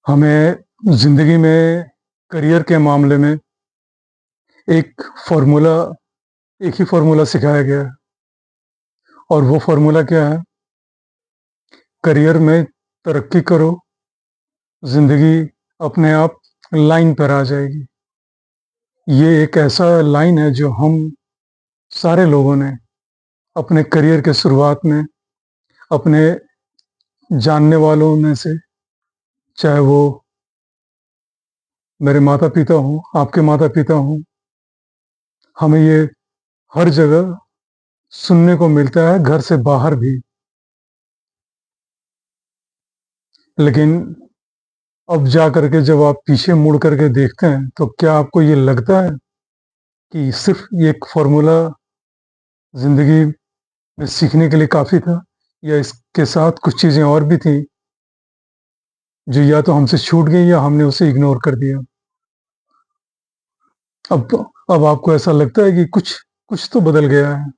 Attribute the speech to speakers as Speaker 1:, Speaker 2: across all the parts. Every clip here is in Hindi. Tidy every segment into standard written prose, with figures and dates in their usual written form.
Speaker 1: हमें ज़िंदगी में करियर के मामले में एक फ़ॉर्मूला एक ही फ़ॉर्मूला सिखाया गया है और वो फ़ॉर्मूला क्या है? करियर में तरक्की करो, ज़िंदगी अपने आप लाइन पर आ जाएगी। ये एक ऐसा लाइन है जो हम सारे लोगों ने अपने करियर के शुरुआत में अपने जानने वालों में से, चाहे वो मेरे माता-पिता हों, आपके माता-पिता हों, हमें ये हर जगह सुनने को मिलता है, घर से बाहर भी। लेकिन अब जा कर के जब आप पीछे मुड़ कर के देखते हैं, तो क्या आपको ये लगता है कि सिर्फ़ ये एक फ़ॉर्मूला ज़िंदगी में सीखने के लिए काफ़ी था? या इसके साथ कुछ चीज़ें और भी थीं, जो या तो हमसे छूट गई या हमने उसे इग्नोर कर दिया? अब आपको ऐसा लगता है कि कुछ कुछ तो बदल गया है।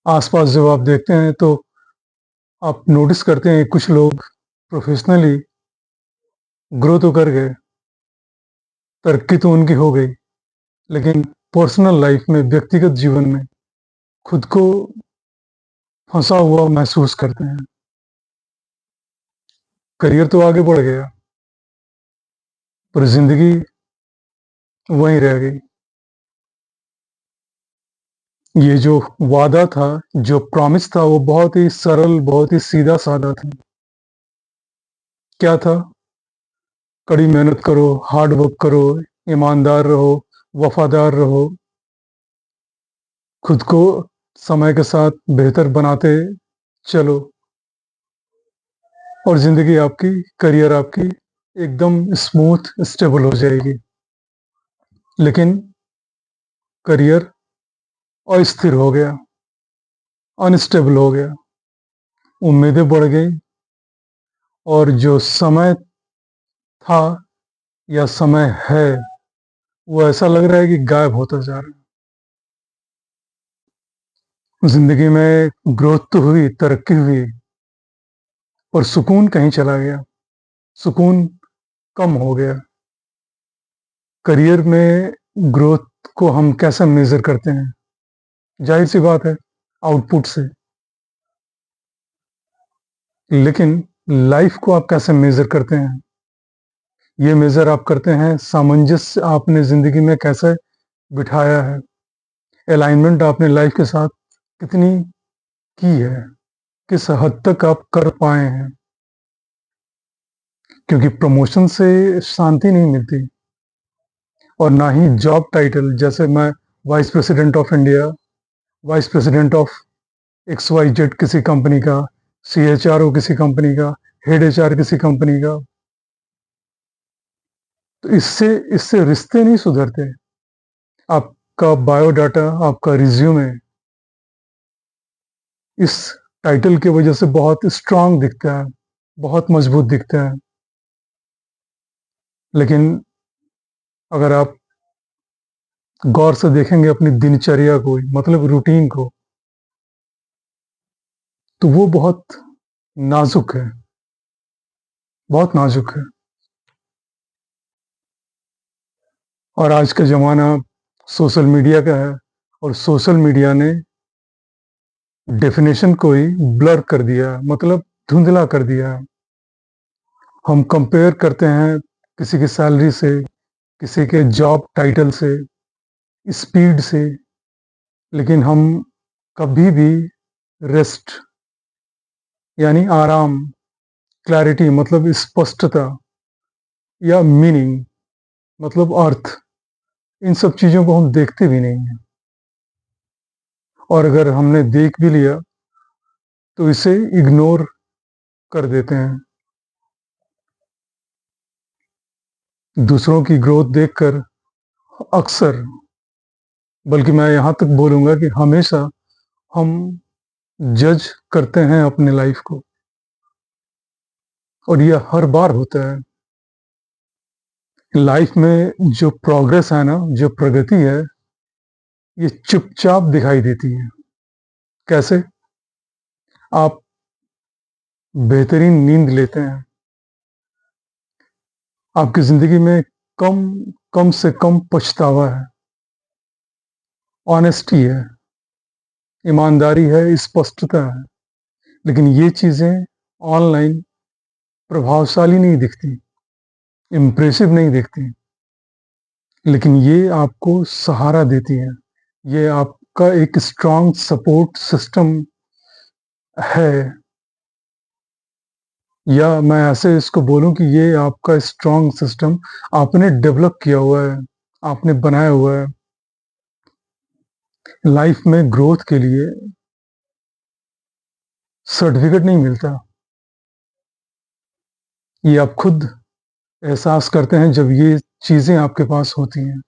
Speaker 1: आस-पास जब आप देखते हैं, तो आप नोटिस करते हैं कुछ लोग प्रोफ़ेशनली ग्रो तो कर गए, तरक्की तो उनकी हो गई, लेकिन पर्सनल लाइफ़ में, व्यक्तिगत जीवन में खुद को फँसा हुआ महसूस करते हैं। करियर तो आगे बढ़ गया, पर ज़िंदगी वहीं रह गई। ये जो वादा था, जो प्रॉमिस था, वो बहुत ही सरल, बहुत ही सीधा-साधा था। क्या था? कड़ी मेहनत करो, हार्ड वर्क करो, ईमानदार रहो, वफ़ादार रहो, खुद को समय के साथ बेहतर बनाते चलो और ज़िंदगी आपकी, करियर आपकी एकदम स्मूथ, स्टेबल हो जाएगी। लेकिन करियर अस्थिर हो गया, अनस्टेबल हो गया, उम्मीदें बढ़ गई और जो समय था या समय है, वो ऐसा लग रहा है कि गायब होता जा रहा है। ज़िंदगी में ग्रोथ तो हुई, तरक्की हुई, पर सुकून कहीं चला गया, सुकून कम हो गया। करियर में ग्रोथ को हम कैसे मेज़र करते हैं? ज़ाहिर-सी बात है, आउटपुट से। लेकिन लाइफ़ को आप कैसे मेज़र करते हैं? ये मेज़र आप करते हैं सामंजस्य आपने ज़िंदगी में कैसे बिठाया है? अलाइनमेंट आपने लाइफ़ के साथ कितनी की है? किस हद तक आप कर पाए हैं? क्योंकि प्रमोशन से शांति नहीं मिलती और ना ही जॉब टाइटल, जैसे मैं vice president of India, vice president of x-Y-Z किसी कंपनी का, सीएचआरओ किसी कंपनी का, हेड एचआर किसी कंपनी का, तो इससे इससे रिश्ते नहीं सुधरते। आपका बायोडाटा, आपका रिज़्यूमे इस टाइटल की वजह से बहुत स्ट्रॉन्ग दिखता है, बहुत मजबूत दिखता है। लेकिन अगर आप गौर से देखेंगे अपनी दिनचर्या को, मतलब रूटीन को, तो वो बहुत नाज़ुक है, बहुत नाज़ुक है। और आज का ज़माना सोशल मीडिया का है और सोशल मीडिया ने डेफ़िनेशन को ही ब्लर कर दिया है, मतलब धुंधला कर दिया है। हम कंपेयर करते हैं किसी की सैलरी से, किसी के जॉब टाइटल से, स्पीड से, लेकिन हम कभी भी रेस्ट यानी आराम, क्लैरिटी मतलब स्पष्टता या मीनिंग मतलब अर्थ, इन सब चीज़ों को हम देखते भी नहीं हैं। और अगर हमने देख भी लिया, तो इसे इग्नोर कर देते हैं। दूसरों की ग्रोथ देखकर अक्सर, बल्कि मैं यहाँ तक बोलूँगा कि हमेशा हम जज करते हैं अपने लाइफ़ को और ये हर बार होता है। लाइफ़ में जो प्रोग्रेस है ना, जो प्रगति है, ये चुपचाप दिखाई देती है। कैसे? आप बेहतरीन नींद लेते हैं, आपकी ज़िंदगी में कम कम से कम पछतावा है, ऑनेस्टी है, ईमानदारी है, स्पष्टता है। लेकिन ये चीज़ें ऑनलाइन प्रभावशाली नहीं दिखती, इम्प्रेसिव नहीं दिखती, लेकिन ये आपको सहारा देती हैं। ये आपका एक स्ट्रॉन्ग सपोर्ट सिस्टम है, या मैं ऐसे इसको बोलूँ कि ये आपका स्ट्रॉन्ग सिस्टम आपने डेवलप किया हुआ है, आपने बनाया हुआ है। लाइफ में ग्रोथ के लिए सर्टिफिकेट नहीं मिलता, ये आप खुद एहसास करते हैं जब ये चीज़ें आपके पास होती हैं।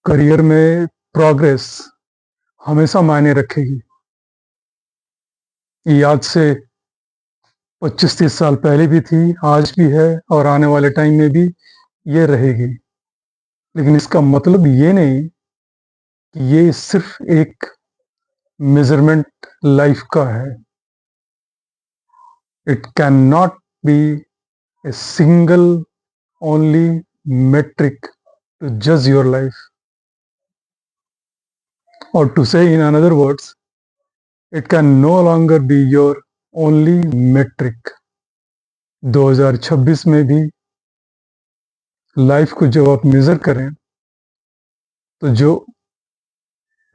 Speaker 1: करियर में प्रोग्रेस हमेशा मायने रखेगी। ये आज से 25-30 साल पहले भी थी, आज भी है और आने वाले टाइम में भी ये रहेगी। लेकिन इसका मतलब ये नहीं कि ये सिर्फ एक मेज़रमेंट लाइफ का है। It can not be a single only metric to judge your life, or to say in another words, it can no longer be your only metric. 2026 में भी लाइफ को जब आप मेजर करें तो जो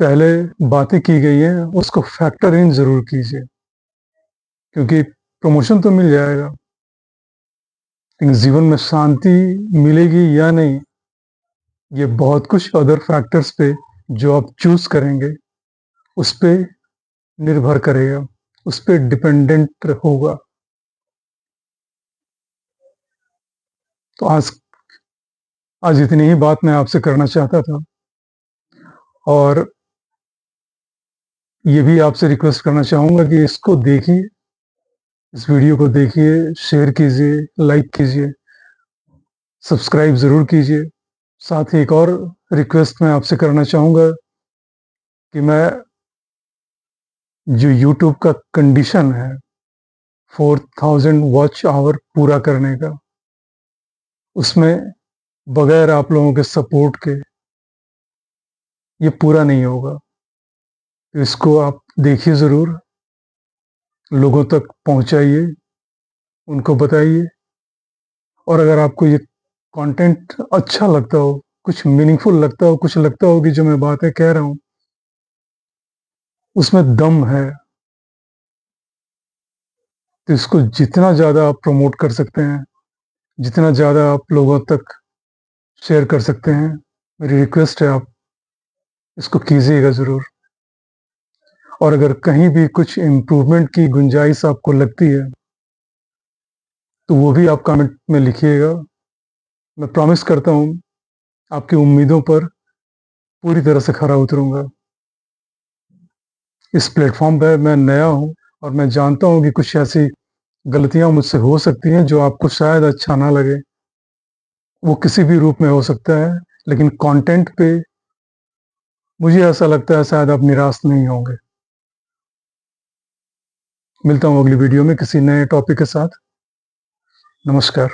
Speaker 1: पहले बातें की गई हैं उसको फैक्टर इन जरूर कीजिए, क्योंकि प्रमोशन तो मिल जाएगा, लेकिन जीवन में शांति मिलेगी या नहीं, ये बहुत कुछ अदर फैक्टर्स पे जो आप चूज करेंगे उस पे निर्भर करेगा, उस पे डिपेंडेंट होगा। तो आज इतनी ही बात मैं आपसे करना चाहता था, और ये भी आपसे रिक्वेस्ट करना चाहूँगा कि इसको देखिए, इस वीडियो को देखिए, शेयर कीजिए, लाइक कीजिए, सब्सक्राइब ज़रूर कीजिए। साथ ही एक और रिक्वेस्ट मैं आपसे करना चाहूँगा कि मैं जो यूट्यूब का कंडीशन है 4000 वॉच आवर पूरा करने का, उसमें बगैर आप लोगों के सपोर्ट के ये पूरा नहीं होगा। तो इसको आप देखिए ज़रूर, लोगों तक पहुँचाइए, उनको बताइए, और अगर आपको ये कंटेंट अच्छा लगता हो, कुछ मीनिंगफुल लगता हो, कुछ लगता हो कि जो मैं बातें कह रहा हूँ उसमें दम है, तो इसको जितना ज़्यादा आप प्रमोट कर सकते हैं, जितना ज़्यादा आप लोगों तक शेयर कर सकते हैं, मेरी रिक्वेस्ट है आप इसको कीजिएगा ज़रूर। और अगर कहीं भी कुछ इम्प्रूवमेंट की गुंजाइश आपको लगती है तो वो भी आप कमेंट में लिखिएगा। मैं प्रॉमिस करता हूँ आपकी उम्मीदों पर पूरी तरह से खरा उतरूंगा। इस प्लेटफॉर्म पर मैं नया हूँ और मैं जानता हूँ कि कुछ ऐसी गलतियाँ मुझसे हो सकती हैं जो आपको शायद अच्छा ना लगे, वो किसी भी रूप में हो सकता है, लेकिन कंटेंट पे मुझे ऐसा लगता है शायद आप निराश नहीं होंगे। मिलता हूँ अगली वीडियो में किसी नए टॉपिक के साथ। नमस्कार।